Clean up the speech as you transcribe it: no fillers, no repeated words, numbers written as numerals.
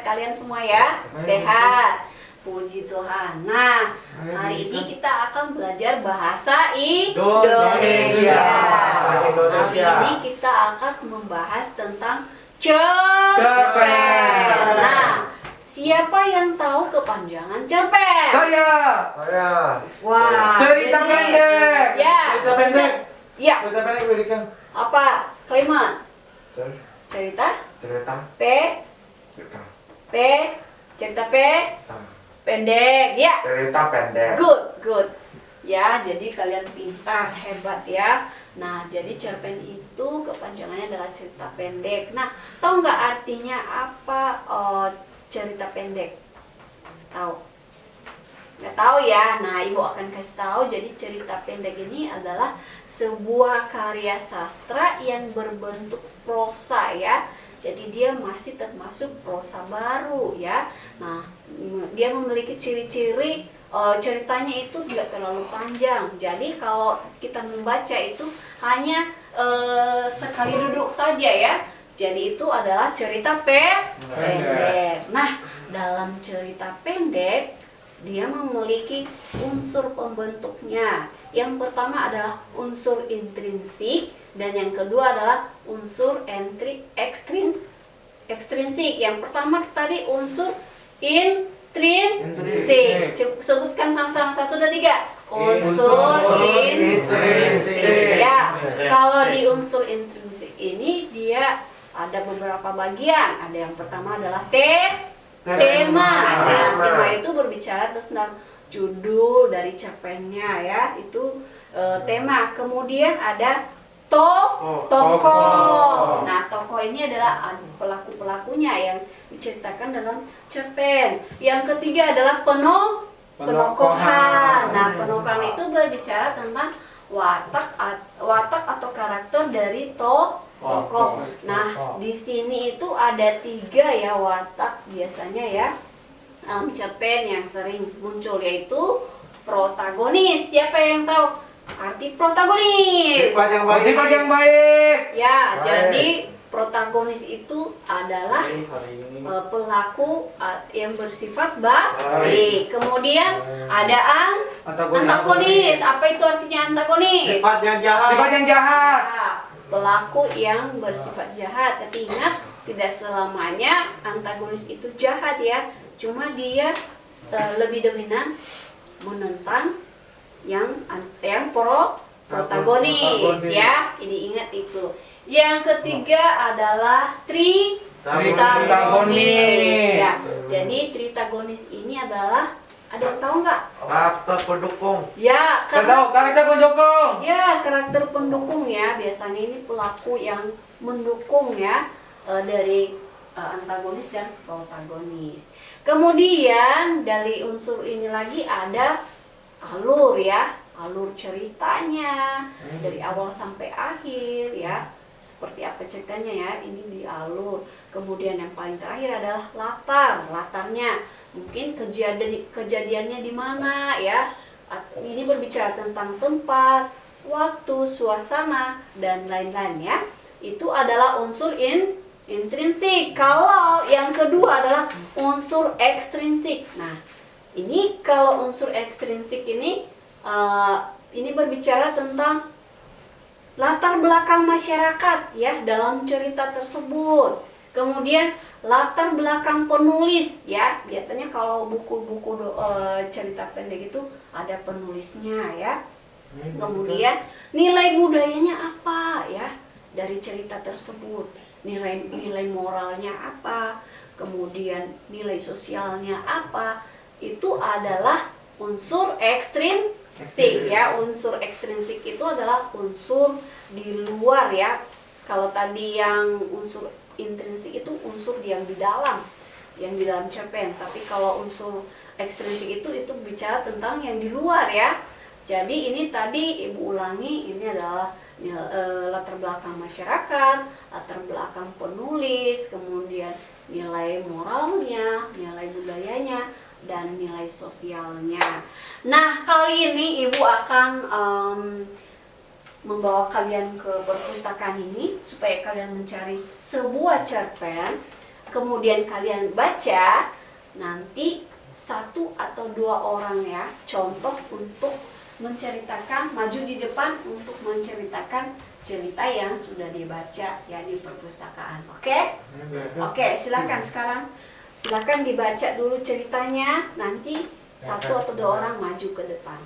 kalian semua ya? Sehat. Puji Tuhan. Nah, hari ini kita akan belajar bahasa Indonesia. Hari ini kita akan membahas tentang cerpen. Nah, siapa yang tahu kepanjangan cerpen? Saya. Wah. Cerita jadi- pendek. Ya. Cerita pendek. Ya. Cerita pendek berikan. Apa? Kalimat. Cerita. P. P. Cerita P. Pendek. Ya. Cerita pendek. Good. Ya, jadi kalian pintar, hebat ya. Nah, jadi cerpen itu kepanjangannya adalah cerita pendek. Nah, tahu nggak artinya apa cerita pendek? Tahu? Nggak tahu ya. Nah, Ibu akan kasih tahu. Jadi cerita pendek ini adalah sebuah karya sastra yang berbentuk prosa ya. Jadi dia masih termasuk prosa baru ya. Nah, dia memiliki ciri-ciri ceritanya itu tidak terlalu panjang. Jadi kalau kita membaca itu hanya sekali duduk saja ya. Jadi itu adalah cerita pendek. Nah, dalam cerita pendek dia memiliki unsur pembentuknya. Yang pertama adalah unsur intrinsik dan yang kedua adalah unsur ekstrinsik. Yang pertama tadi unsur intrinsik. Sebutkan sama-sama 1, 2, 3. Unsur intrinsik. Ya, kalau di unsur intrinsik ini dia ada beberapa bagian. Ada yang pertama adalah tema. Nah, tema itu berbicara tentang judul dari cerpennya ya, itu tema. Kemudian ada tokoh. Nah, tokoh ini adalah pelaku-pelakunya yang diceritakan dalam cerpen. Yang ketiga adalah penokohan. Nah, penokohan itu berbicara tentang watak atau karakter dari tokoh. Nah, di sini itu ada 3 ya watak biasanya ya. Cerpen yang sering muncul yaitu protagonis. Siapa yang tahu arti protagonis? Sifat yang baik. Ya, jadi protagonis itu adalah pelaku yang bersifat baik. Kemudian ada antagonis. Apa itu artinya antagonis? Sifat yang jahat. Ya, pelaku yang bersifat jahat. Tapi ingat, tidak selamanya antagonis itu jahat ya. Cuma dia lebih dominan menentang yang protagonis ya. Jadi ingat itu. Yang ketiga adalah tritagonis ya. Jadi tritagonis ini adalah, ada yang tahu nggak? Karakter pendukung. Ya, Karakter pendukung. ya, karakter pendukung ya. Biasanya ini pelaku yang mendukung ya, dari antagonis dan protagonis. Kemudian dari unsur ini lagi ada alur ya, alur ceritanya dari awal sampai akhir ya. Seperti apa ceritanya ya, ini di alur. Kemudian yang paling terakhir adalah latarnya. Mungkin kejadiannya di mana ya. Ini berbicara tentang tempat, waktu, suasana dan lain-lain ya. Itu adalah unsur intrinsik. Kalau yang kedua adalah unsur ekstrinsik. Nah, ini kalau unsur ekstrinsik ini berbicara tentang latar belakang masyarakat ya dalam cerita tersebut. Kemudian latar belakang penulis ya. Biasanya kalau buku-buku cerita pendek itu ada penulisnya ya. Kemudian nilai budayanya apa ya dari cerita tersebut. Nilai moralnya apa, kemudian nilai sosialnya apa, itu adalah unsur ekstrinsik ya. Unsur ekstrinsik itu adalah unsur di luar ya. Kalau tadi yang unsur intrinsik itu unsur yang di dalam cerpen. Tapi kalau unsur ekstrinsik itu bicara tentang yang di luar ya. Jadi ini tadi Ibu ulangi, ini adalah latar belakang masyarakat, latar belakang penulis, kemudian nilai moralnya, nilai budayanya, dan nilai sosialnya. Nah, kali ini Ibu akan membawa kalian ke perpustakaan ini supaya kalian mencari sebuah cerpen kemudian kalian baca, nanti 1 atau 2 orang ya, contoh untuk menceritakan, maju di depan untuk menceritakan cerita yang sudah dibaca ya di perpustakaan. Oke? Oke, silakan sekarang. Silakan dibaca dulu ceritanya, nanti 1 atau 2 orang maju ke depan.